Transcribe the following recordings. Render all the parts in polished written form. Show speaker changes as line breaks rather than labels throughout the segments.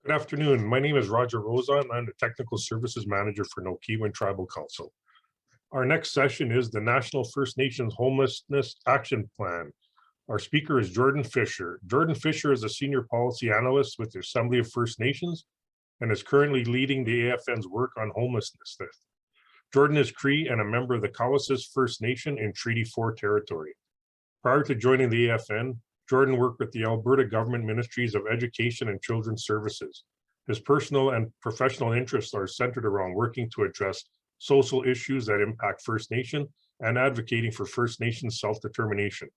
Good afternoon. My name is Roger Rosa, and I'm the Technical Services Manager for Nokiwin Tribal Council. Our next session is the National First Nations Homelessness Action Plan. Our speaker is Jordan Fisher. Jordan Fisher is a Senior Policy Analyst with the Assembly of First Nations and is currently leading the AFN's work on homelessness. Jordan is Cree and a member of the Cowessess First Nation in Treaty 4 territory. Prior to joining the AFN, Jordan worked with the Alberta Government Ministries of Education and Children's Services. His personal and professional interests are centered around working to address social issues that impact First Nation and advocating for First Nation self-determination.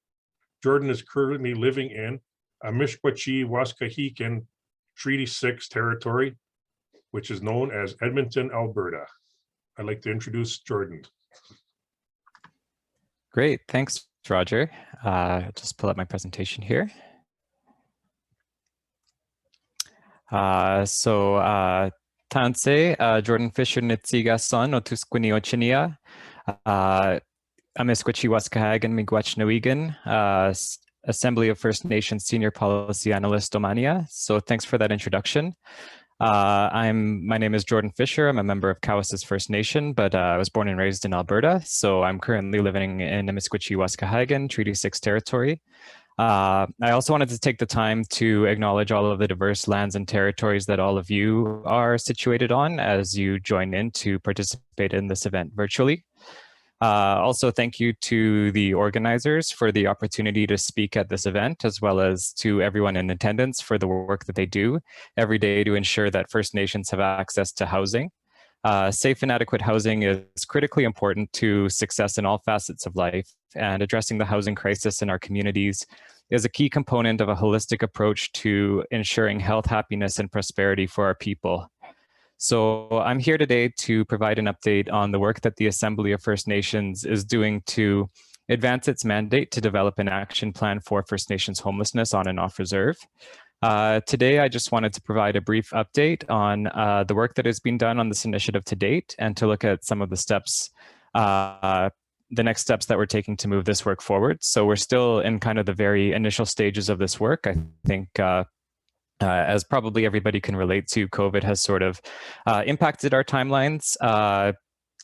Jordan is currently living in Amishkwachi-Waskahikan Treaty 6 territory, which is known as Edmonton, Alberta. I'd like to introduce Jordan.
Great, thanks, Roger. Just pull up my presentation here. Tanse, Jordan Fisher Nitsiga son Otusquini Ochinia, Amisquachi Waskahagan Miigwachnawigan, Assembly of First Nations Senior Policy Analyst Omania. So thanks for that introduction. My name is Jordan Fisher. I'm a member of Cowessess First Nation, but I was born and raised in Alberta. So I'm currently living in Amisquachi-Waskahagan, Treaty 6 territory. I also wanted to take the time to acknowledge all of the diverse lands and territories that all of you are situated on as you join in to participate in this event virtually. Also, thank you to the organizers for the opportunity to speak at this event, as well as to everyone in attendance for the work that they do every day to ensure that First Nations have access to housing. Safe and adequate housing is critically important to success in all facets of life, and addressing the housing crisis in our communities is a key component of a holistic approach to ensuring health, happiness, and prosperity for our people. So I'm here today to provide an update on the work that the Assembly of First Nations is doing to advance its mandate to develop an action plan for First Nations homelessness on and off reserve. Today, I just wanted to provide a brief update on the work that has been done on this initiative to date and to look at some of the steps, the next steps that we're taking to move this work forward. So we're still in kind of the very initial stages of this work. I think as probably everybody can relate to, COVID has sort of impacted our timelines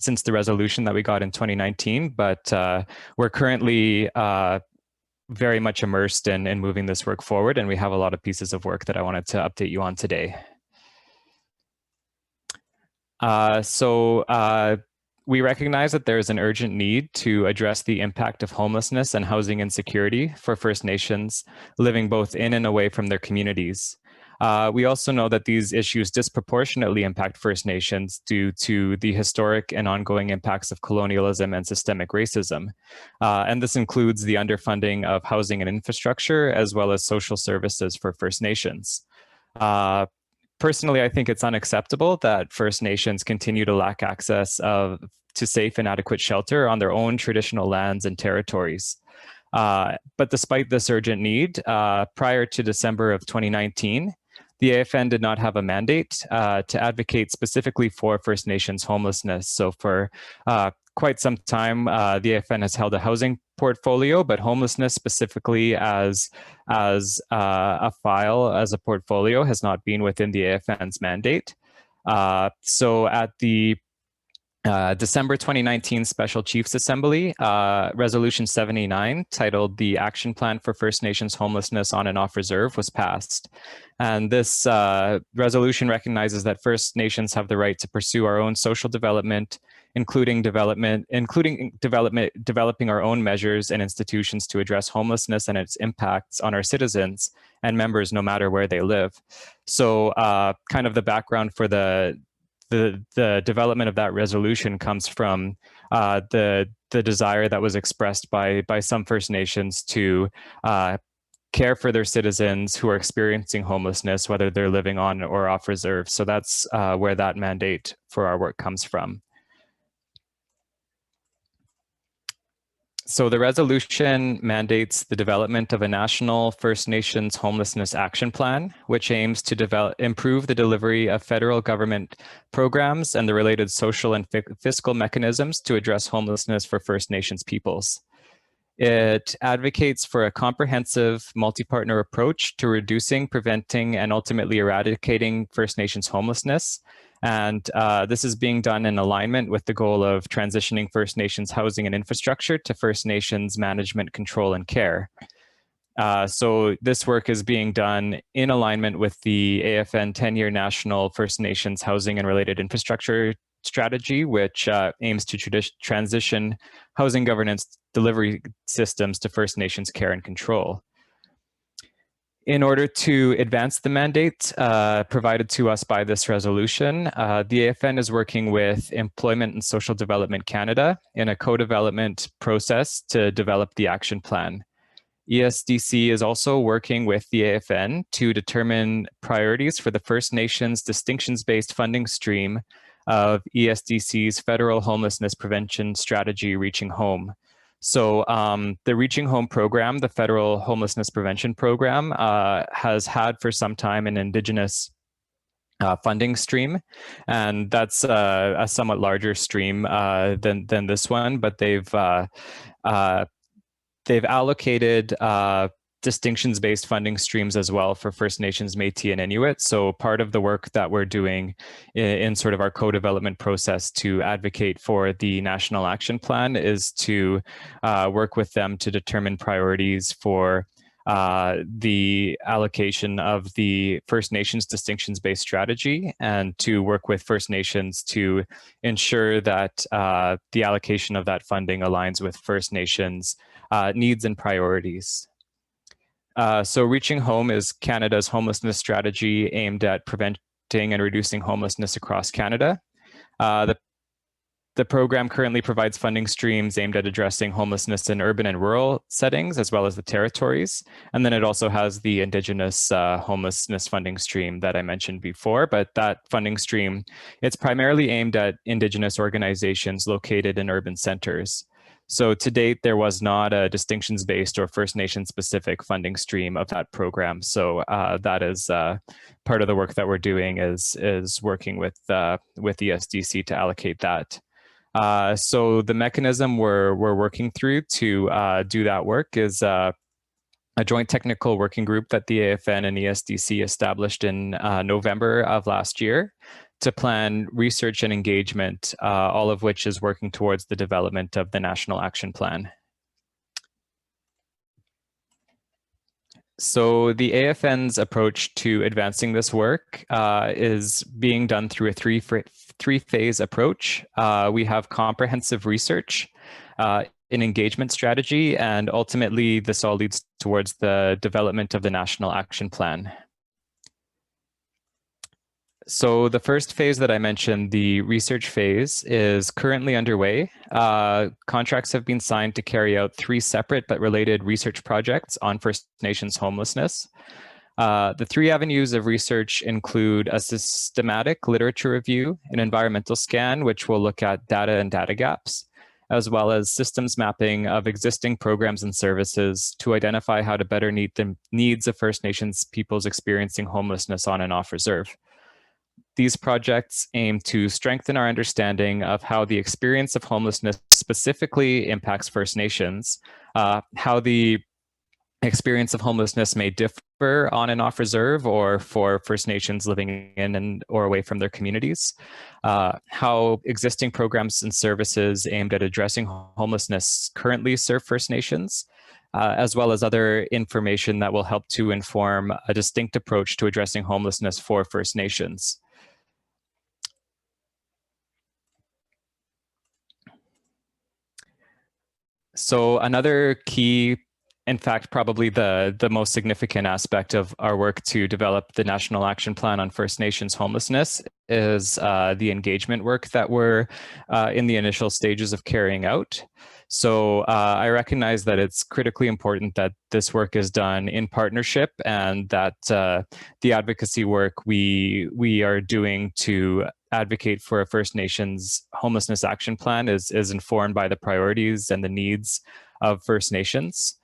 since the resolution that we got in 2019, but we're currently very much immersed in moving this work forward, and we have a lot of pieces of work that I wanted to update you on today. We recognize that there is an urgent need to address the impact of homelessness and housing insecurity for First Nations living both in and away from their communities. We also know that these issues disproportionately impact First Nations due to the historic and ongoing impacts of colonialism and systemic racism. And this includes the underfunding of housing and infrastructure, as well as social services for First Nations. Personally, I think it's unacceptable that First Nations continue to lack access to safe and adequate shelter on their own traditional lands and territories. But despite this urgent need, prior to December of 2019, the AFN did not have a mandate to advocate specifically for First Nations homelessness. So for quite some time, the AFN has held a housing portfolio, but homelessness specifically as a file, as a portfolio, has not been within the AFN's mandate. So at the December 2019 Special Chiefs Assembly, Resolution 79, titled the Action Plan for First Nations Homelessness on and Off Reserve, was passed. And this resolution recognizes that First Nations have the right to pursue our own social development, including developing our own measures and institutions to address homelessness and its impacts on our citizens and members, no matter where they live. So kind of the background for the development of that resolution comes from the desire that was expressed by some First Nations to care for their citizens who are experiencing homelessness, whether they're living on or off reserve. So that's where that mandate for our work comes from. So the resolution mandates the development of a national First Nations homelessness action plan, which aims to improve the delivery of federal government programs and the related social and fiscal mechanisms to address homelessness for First Nations peoples. It advocates for a comprehensive multi-partner approach to reducing, preventing, and ultimately eradicating First Nations homelessness. And this is being done in alignment with the goal of transitioning First Nations housing and infrastructure to First Nations management, control, and care. So this work is being done in alignment with the AFN 10-year National First Nations Housing and Related Infrastructure Strategy, which aims to transition housing governance delivery systems to First Nations care and control. In order to advance the mandate provided to us by this resolution, the AFN is working with Employment and Social Development Canada in a co-development process to develop the action plan. ESDC is also working with the AFN to determine priorities for the First Nations distinctions-based funding stream of ESDC's Federal Homelessness Prevention Strategy, Reaching Home. So the Reaching Home program, the Federal Homelessness Prevention Program, has had for some time an Indigenous funding stream, and that's a somewhat larger stream than this one, but they've allocated distinctions-based funding streams as well for First Nations, Métis, and Inuit. So part of the work that we're doing in sort of our co-development process to advocate for the National Action Plan is to work with them to determine priorities for the allocation of the First Nations distinctions-based strategy, and to work with First Nations to ensure that the allocation of that funding aligns with First Nations needs and priorities. So Reaching Home is Canada's homelessness strategy aimed at preventing and reducing homelessness across Canada. The program currently provides funding streams aimed at addressing homelessness in urban and rural settings, as well as the territories. And then it also has the Indigenous homelessness funding stream that I mentioned before. But that funding stream, it's primarily aimed at Indigenous organizations located in urban centers. So to date, there was not a distinctions-based or First Nation-specific funding stream of that program. So that is part of the work that we're doing is working with ESDC to allocate that. So the mechanism we're working through to do that work is a joint technical working group that the AFN and ESDC established in November of last year to plan research and engagement, all of which is working towards the development of the National Action Plan. So the AFN's approach to advancing this work is being done through a three-phase approach. We have comprehensive research, an engagement strategy, and ultimately this all leads towards the development of the National Action Plan. So the first phase that I mentioned, the research phase, is currently underway. Contracts have been signed to carry out 3 separate but related research projects on First Nations homelessness. The 3 avenues of research include a systematic literature review, an environmental scan, which will look at data and data gaps, as well as systems mapping of existing programs and services to identify how to better meet the needs of First Nations peoples experiencing homelessness on and off reserve. These projects aim to strengthen our understanding of how the experience of homelessness specifically impacts First Nations, how the experience of homelessness may differ on and off reserve or for First Nations living in and or away from their communities, how existing programs and services aimed at addressing homelessness currently serve First Nations, as well as other information that will help to inform a distinct approach to addressing homelessness for First Nations. So another key, in fact, probably the most significant aspect of our work to develop the National Action Plan on First Nations homelessness is the engagement work that we're in the initial stages of carrying out. So I recognize that it's critically important that this work is done in partnership, and that the advocacy work we are doing to advocate for a First Nations homelessness action plan is informed by the priorities and the needs of First Nations.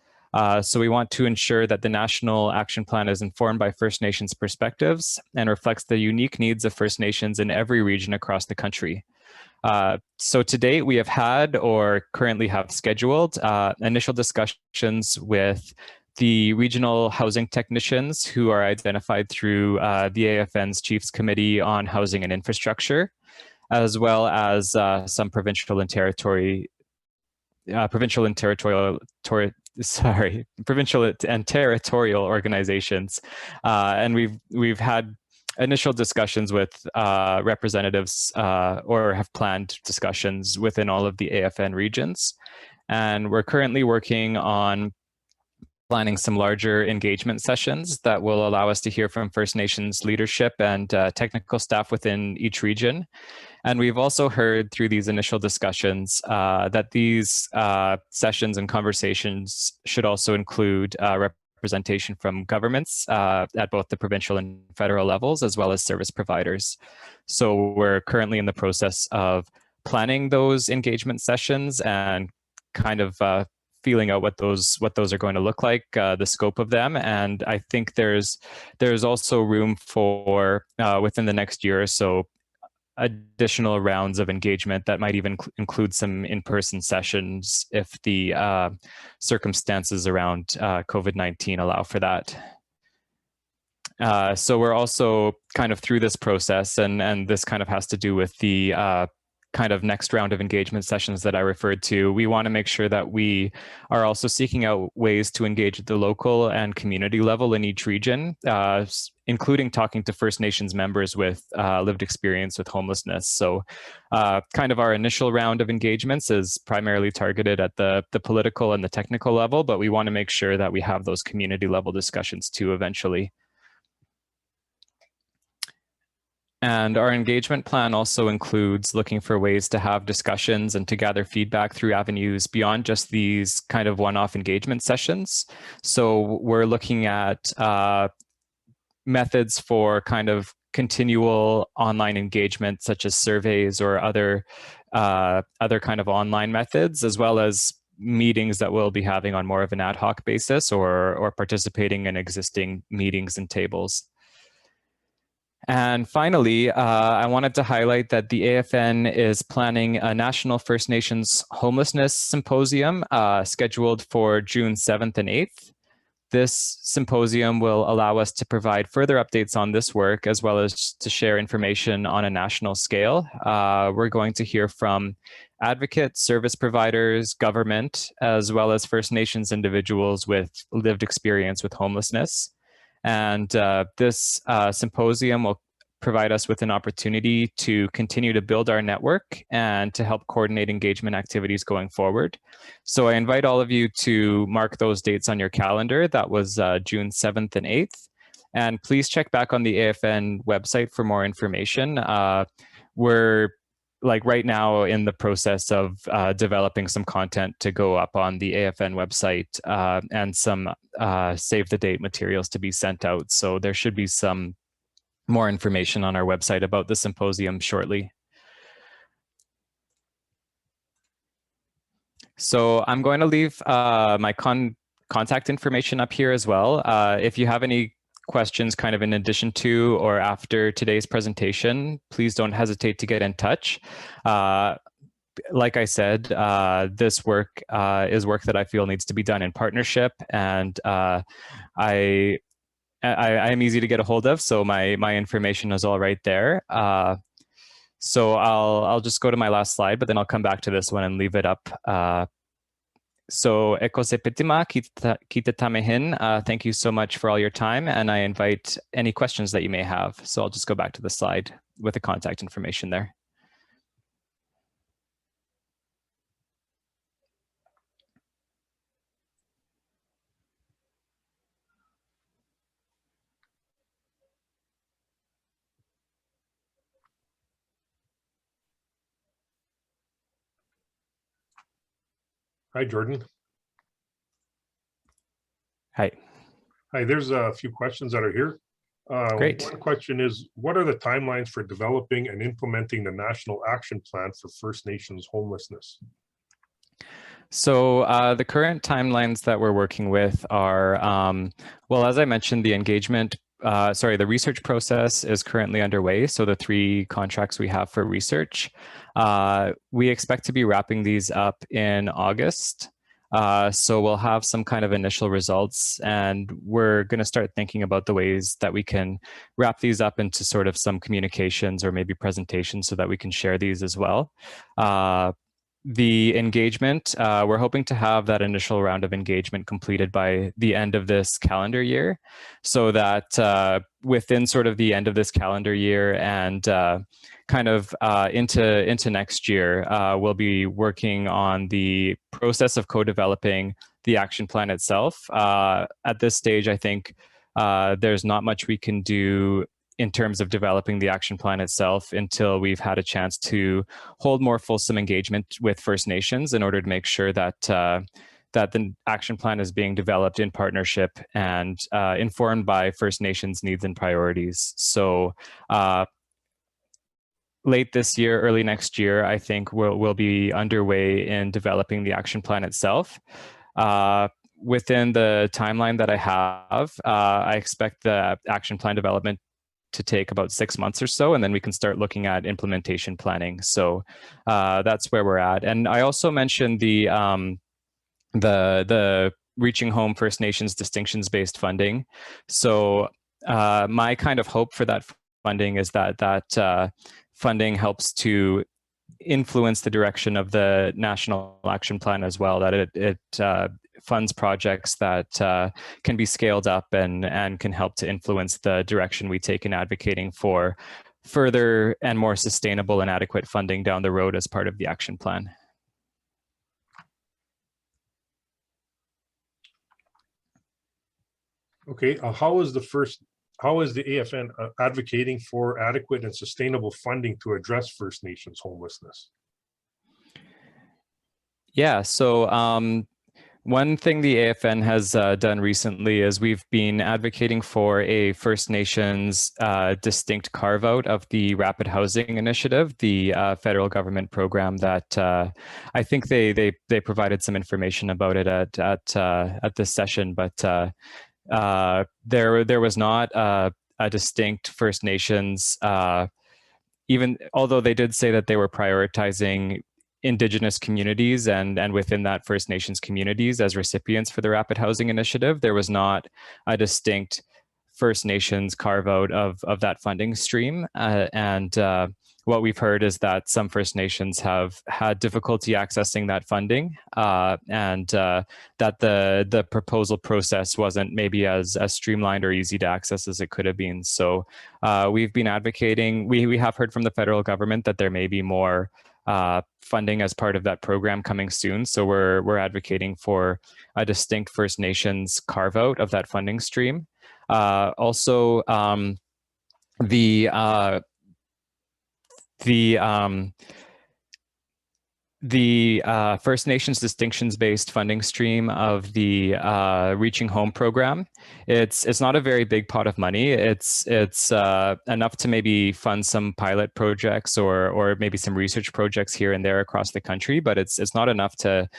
So we want to ensure that the National Action Plan is informed by First Nations perspectives and reflects the unique needs of First Nations in every region across the country. So to date, we have had or currently have scheduled initial discussions with the regional housing technicians who are identified through the AFN's Chiefs Committee on Housing and Infrastructure, as well as some provincial and territorial organizations, and we've had initial discussions with representatives or have planned discussions within all of the AFN regions, and we're currently working on planning some larger engagement sessions that will allow us to hear from First Nations leadership and technical staff within each region. And we've also heard through these initial discussions that these sessions and conversations should also include representation from governments at both the provincial and federal levels, as well as service providers. So we're currently in the process of planning those engagement sessions and kind of feeling out what those are going to look like, the scope of them. And I think there's also room for within the next year or so additional rounds of engagement that might even include some in-person sessions if the circumstances around COVID-19 allow for that. So we're also kind of through this process, and this kind of has to do with the kind of next round of engagement sessions that I referred to. We want to make sure that we are also seeking out ways to engage at the local and community level in each region, including talking to First Nations members with lived experience with homelessness. So kind of our initial round of engagements is primarily targeted at the political and the technical level, but we want to make sure that we have those community level discussions too eventually. And our engagement plan also includes looking for ways to have discussions and to gather feedback through avenues beyond just these kind of one-off engagement sessions. So we're looking at methods for kind of continual online engagement, such as surveys or other kind of online methods, as well as meetings that we'll be having on more of an ad hoc basis or participating in existing meetings and tables. And finally, I wanted to highlight that the AFN is planning a National First Nations Homelessness Symposium scheduled for June 7th and 8th. This symposium will allow us to provide further updates on this work, as well as to share information on a national scale. We're going to hear from advocates, service providers, government, as well as First Nations individuals with lived experience with homelessness. And this symposium will provide us with an opportunity to continue to build our network and to help coordinate engagement activities going forward. So I invite all of you to mark those dates on your calendar. That was June 7th and 8th. And please check back on the AFN website for more information. We're right now in the process of developing some content to go up on the AFN website and some save the date materials to be sent out. So there should be some more information on our website about the symposium shortly. So I'm going to leave my contact information up here as well. If you have any questions kind of in addition to or after today's presentation, please don't hesitate to get in touch. Like I said, this work is work that I feel needs to be done in partnership, and I am easy to get a hold of, so my information is all right there. So I'll just go to my last slide, but then I'll come back to this one and leave it up. So Ekosepitima Kitatamehin, thank you so much for all your time, and I invite any questions that you may have. So I'll just go back to the slide with the contact information there.
Hi, Jordan.
Hi.
Hi, there's a few questions that are here.
Great.
One question is, what are the timelines for developing and implementing the National Action Plan for First Nations homelessness?
So the current timelines that we're working with are, well, as I mentioned, the engagement the research process is currently underway. So the 3 contracts we have for research, we expect to be wrapping these up in August. So we'll have some kind of initial results, and we're going to start thinking about the ways that we can wrap these up into sort of some communications or maybe presentations so that we can share these as well. The engagement, we're hoping to have that initial round of engagement completed by the end of this calendar year, so that within sort of the end of this calendar year and kind of into next year, we'll be working on the process of co-developing the action plan itself. At this stage, I think there's not much we can do in terms of developing the action plan itself until we've had a chance to hold more fulsome engagement with First Nations in order to make sure that that the action plan is being developed in partnership and informed by First Nations needs and priorities. So late this year, early next year, I think we'll be underway in developing the action plan itself. Within the timeline that I have, I expect the action plan development to take about 6 months or so, and then we can start looking at implementation planning. So that's where we're at. And I also mentioned the Reaching Home First Nations distinctions-based funding. So my kind of hope for that funding is that funding helps to influence the direction of the National Action Plan as well, that it funds projects that can be scaled up and can help to influence the direction we take in advocating for further and more sustainable and adequate funding down the road as part of the action plan.
Okay, how is the AFN advocating for adequate and sustainable funding to address First Nations homelessness?
Yeah, so one thing the AFN has done recently is we've been advocating for a First Nations distinct carve-out of the Rapid Housing Initiative, the federal government program that I think they provided some information about it at this session, but there was not a distinct First Nations, even although they did say that they were prioritizing Indigenous communities and within that First Nations communities as recipients for the Rapid Housing Initiative, there was not a distinct First Nations carve out of that funding stream. And what we've heard is that some First Nations have had difficulty accessing that funding, and that the proposal process wasn't maybe as streamlined or easy to access as it could have been. So we've been advocating, we have heard from the federal government that there may be more funding as part of that program coming soon. So we're advocating for a distinct First Nations carve out of that funding stream. Also, the First Nations distinctions-based funding stream of the Reaching Home program, it's not a very big pot of money. It's enough to maybe fund some pilot projects or maybe some research projects here and there across the country, but it's not enough to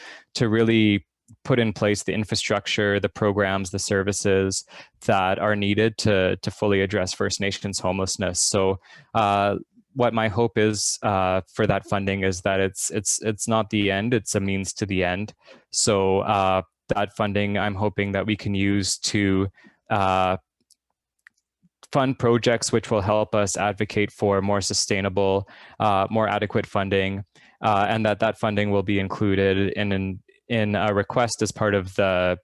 really put in place the infrastructure, the programs, the services that are needed to fully address First Nations homelessness. So what my hope is for that funding is that it's not the end, it's a means to the end. So that funding, I'm hoping that we can use to fund projects which will help us advocate for more sustainable, more adequate funding, and that funding will be included in a request as part of the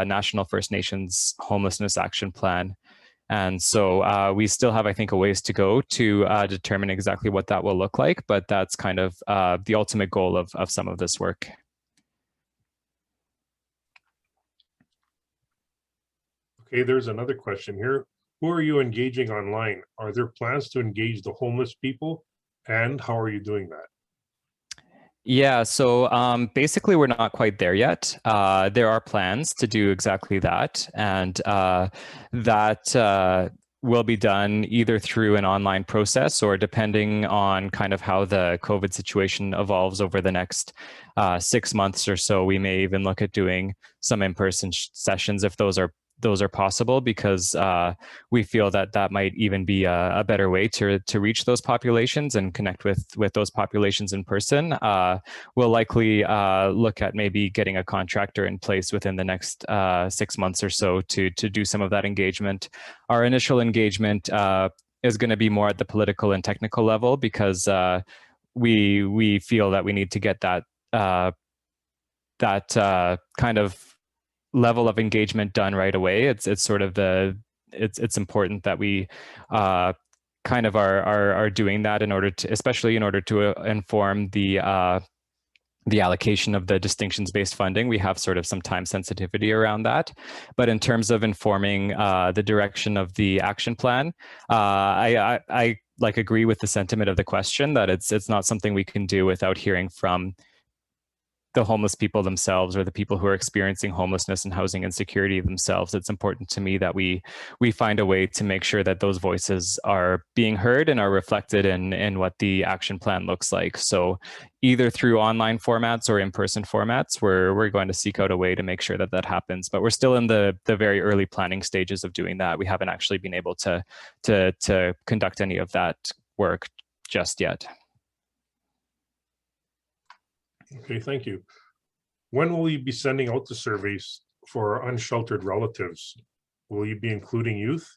National First Nations Homelessness Action Plan. And so we still have, I think, a ways to go to determine exactly what that will look like, but that's kind of the ultimate goal of some of this work.
Okay, there's another question here. Who are you engaging online? Are there plans to engage the homeless people? And how are you doing that?
Yeah, so basically we're not quite there yet. There are plans to do exactly that, and that will be done either through an online process or depending on kind of how the COVID situation evolves over the next 6 months or so, we may even look at doing some in-person sessions if those are those are possible, because we feel that that might even be a better way to reach those populations and connect with those populations in person. We'll likely look at maybe getting a contractor in place within the next 6 months or so to do some of that engagement. Our initial engagement is going to be more at the political and technical level, because we feel that we need to get that kind of level of engagement done right away. It's sort of it's important that we kind of are doing that in order to, especially in order to inform the allocation of the distinctions-based funding. We have sort of some time sensitivity around that. But in terms of informing the direction of the action plan, I like agree with the sentiment of the question that it's not something we can do without hearing from the homeless people themselves, or the people who are experiencing homelessness and housing insecurity themselves. It's important to me that we find a way to make sure that those voices are being heard and are reflected in what the action plan looks like. So either through online formats or in-person formats, we're going to seek out a way to make sure that that happens. But we're still in the very early planning stages of doing that. We haven't actually been able to conduct any of that work just yet.
Okay, thank you. When will you be sending out the surveys for unsheltered relatives? Will you be including youth?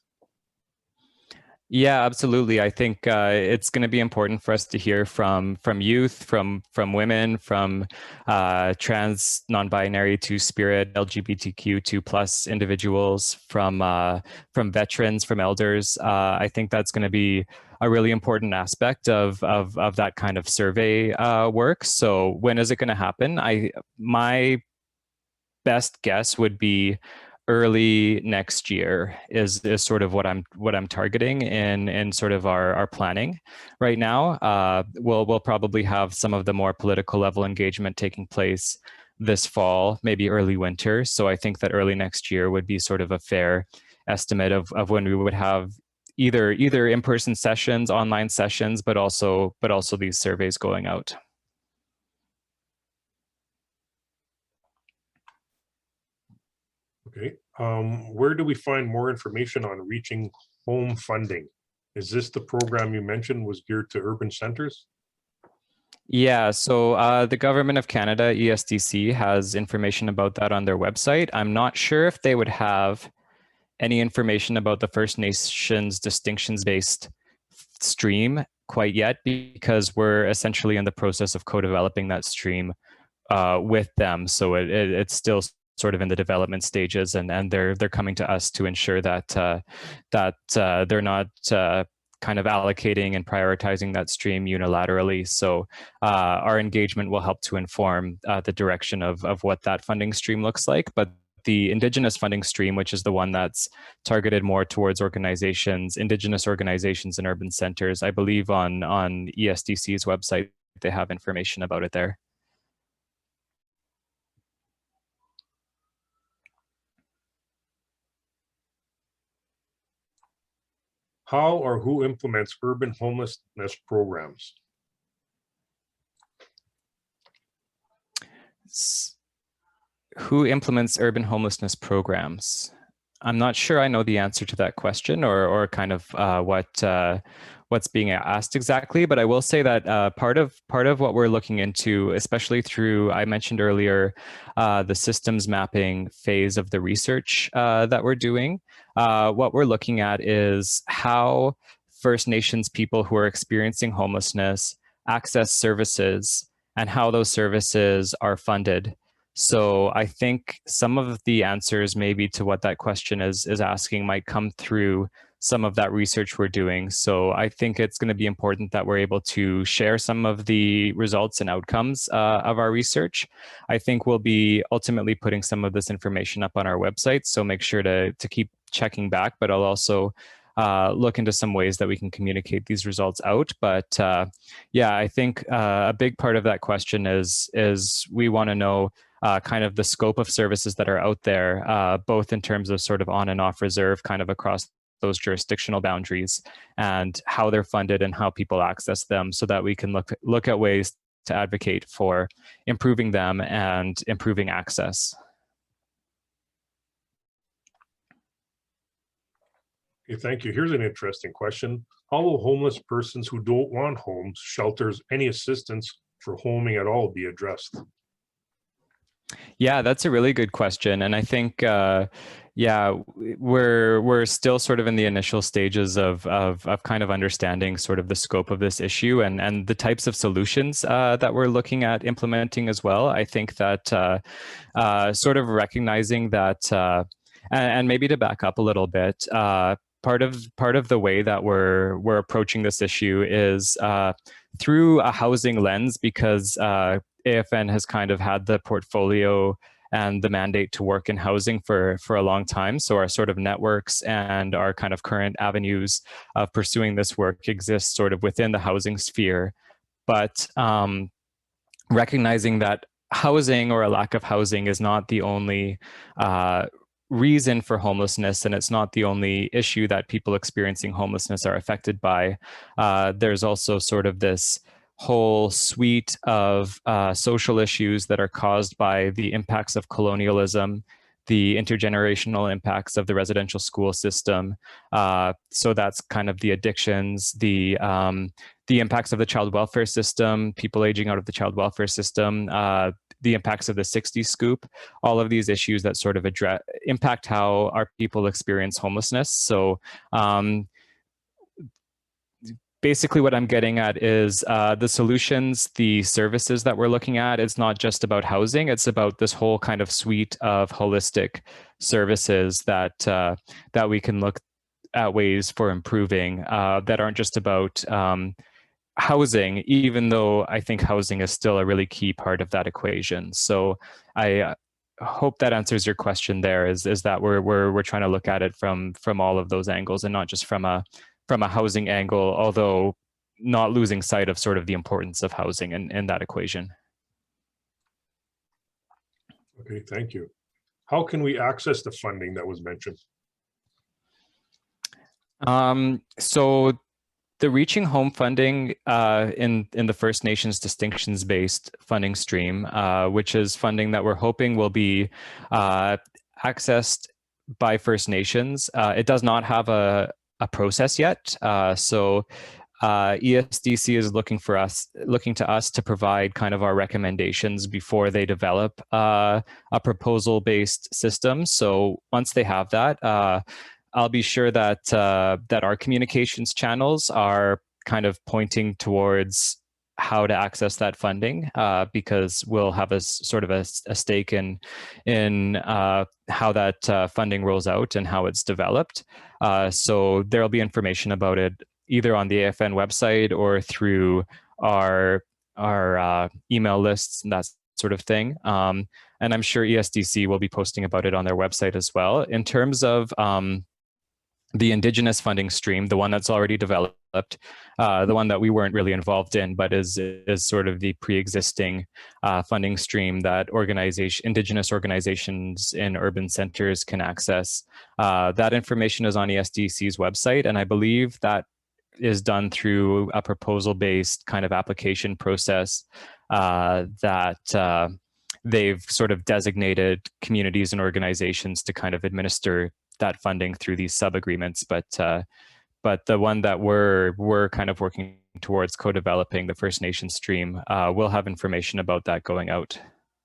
Yeah, absolutely. I think it's going to be important for us to hear from youth, from women, from trans, non-binary, two-spirit, LGBTQ2+ individuals, from veterans, from elders. I think that's going to be a really important aspect of that kind of survey work. So when is it going to happen? My best guess would be early next year is sort of what I'm targeting in sort of our planning right now. We'll probably have some of the more political level engagement taking place this fall, maybe early winter. So I think that early next year would be sort of a fair estimate of when we would have either in-person sessions, online sessions, but also these surveys going out.
Okay. Where do we find more information on reaching home funding? Is this the program you mentioned was geared to urban centers?
Yeah, so the Government of Canada, ESDC, has information about that on their website. I'm not sure if they would have any information about the First Nations distinctions-based stream quite yet, because we're essentially in the process of co-developing that stream with them. So it's still sort of in the development stages, and they're coming to us to ensure that they're not kind of allocating and prioritizing that stream unilaterally. So our engagement will help to inform the direction of what that funding stream looks like. But the Indigenous funding stream, which is the one that's targeted more towards organizations, Indigenous organizations and urban centers, I believe on ESDC's website, they have information about it there.
How or who implements urban homelessness programs?
Who implements urban homelessness programs? I'm not sure I know the answer to that question, or kind of what's being asked exactly, but I will say that part of what we're looking into, especially through, I mentioned earlier, the systems mapping phase of the research that we're doing, what we're looking at is how First Nations people who are experiencing homelessness access services and how those services are funded. So I think some of the answers maybe to what that question is asking might come through some of that research we're doing. So I think it's going to be important that we're able to share some of the results and outcomes of our research. I think we'll be ultimately putting some of this information up on our website, so make sure to keep checking back, but I'll also look into some ways that we can communicate these results out. But yeah, I think a big part of that question is we want to know kind of the scope of services that are out there, both in terms of sort of on and off reserve, kind of across those jurisdictional boundaries, and how they're funded and how people access them, so that we can look at ways to advocate for improving them and improving access.
Okay, thank you. Here's an interesting question. How will homeless persons who don't want homes, shelters, any assistance for homing at all be addressed?
Yeah, that's a really good question, and I think, yeah, we're still sort of in the initial stages of kind of understanding sort of the scope of this issue and the types of solutions that we're looking at implementing as well. I think that sort of recognizing that, and maybe to back up a little bit. Part of the way that we're approaching this issue is through a housing lens, because AFN has kind of had the portfolio and the mandate to work in housing for a long time. So our sort of networks and our kind of current avenues of pursuing this work exist sort of within the housing sphere. But recognizing that housing or a lack of housing is not the only reason for homelessness, and it's not the only issue that people experiencing homelessness are affected by. There's also sort of this whole suite of social issues that are caused by the impacts of colonialism, the intergenerational impacts of the residential school system. So that's kind of the addictions, the impacts of the child welfare system, people aging out of the child welfare system, the impacts of the 60s scoop, all of these issues that sort of impact how our people experience homelessness. So basically what I'm getting at is the solutions, the services that we're looking at, it's not just about housing, it's about this whole kind of suite of holistic services that that we can look at ways for improving that aren't just about housing, even though I think housing is still a really key part of that equation. So I hope that answers your question there, is that we're trying to look at it from all of those angles and not just from a housing angle, although not losing sight of sort of the importance of housing in that equation.
Okay, thank you. How can we access the funding that was mentioned?
So the Reaching Home funding in the First Nations distinctions-based funding stream, which is funding that we're hoping will be accessed by First Nations. It does not have a process yet. So ESDC is looking to us to provide kind of our recommendations before they develop a proposal-based system. So once they have that, I'll be sure that that our communications channels are kind of pointing towards how to access that funding, because we'll have a sort of a stake in how that funding rolls out and how it's developed. So there'll be information about it either on the AFN website or through our email lists and that sort of thing. And I'm sure ESDC will be posting about it on their website as well. In terms of the Indigenous funding stream, the one that's already developed, the one that we weren't really involved in, but is sort of the pre-existing funding stream that Indigenous organizations in urban centers can access. That information is on ESDC's website, and I believe that is done through a proposal-based kind of application process that they've sort of designated communities and organizations to kind of administer that funding through these sub-agreements. But the one that we're kind of working towards co-developing, the First Nation stream, we'll have information about that going out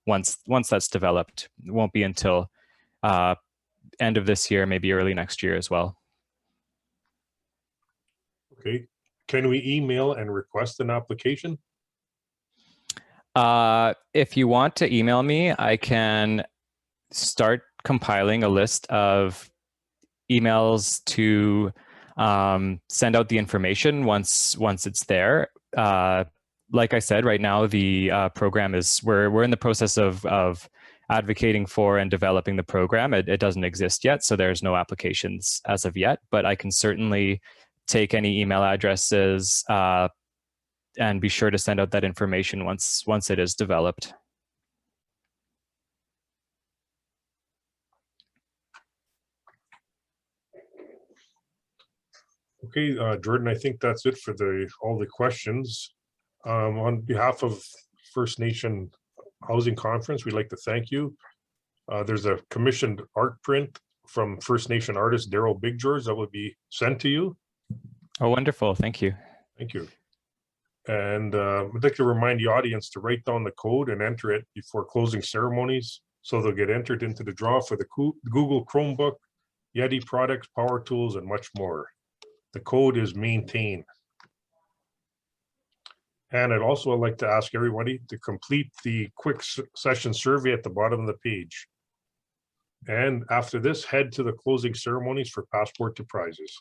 once that's developed. It won't be until end of this year, maybe early next year as well.
Okay, can we email and request an application?
If you want to email me, I can start compiling a list of emails to send out the information once it's there. Like I said, right now the program is we're in the process of advocating for and developing the program. It doesn't exist yet, so there's no applications as of yet. But I can certainly take any email addresses and be sure to send out that information once it is developed.
Okay, Jordan, I think that's it for all the questions. On behalf of First Nation Housing Conference, we'd like to thank you. There's a commissioned art print from First Nation artist Daryl Big George that will be sent to you.
Oh, wonderful. Thank you.
Thank you. And I'd like to remind the audience to write down the code and enter it before closing ceremonies, so they'll get entered into the draw for the Google Chromebook, Yeti products, power tools, and much more. The code is maintain. And I'd also like to ask everybody to complete the quick session survey at the bottom of the page. And after this, head to the closing ceremonies for passport to prizes.